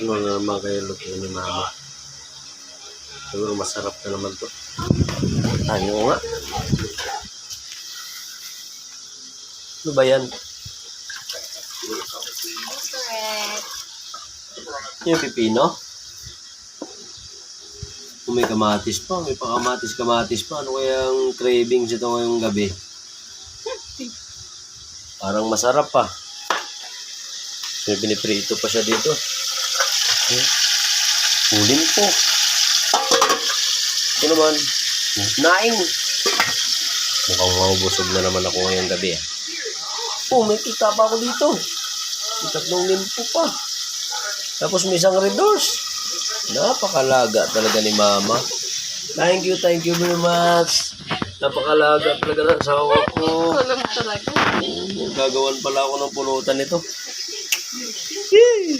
Ano na naman kayo luto ni mama? Siguro masarap na naman to. Ano nga? Ano ba yan? Yung pipino? Kung may kamatis pa, may pakamatis-kamatis pa. Ano kayang cravings ito ngayong gabi? Parang masarap pa. May piniprito pa siya dito. Ulin po. Ito naman, naing. Mukhang mabusog na naman ako ngayong gabi. Oh, may kita pa ako dito. May 3 limpo pa. Tapos may isang red doors. Napakalaga talaga ni mama. Thank you very much. Napakalaga talaga ng asawa ko. Tulong talaga. Gagawan pala ako ng pulutan nito. Yay!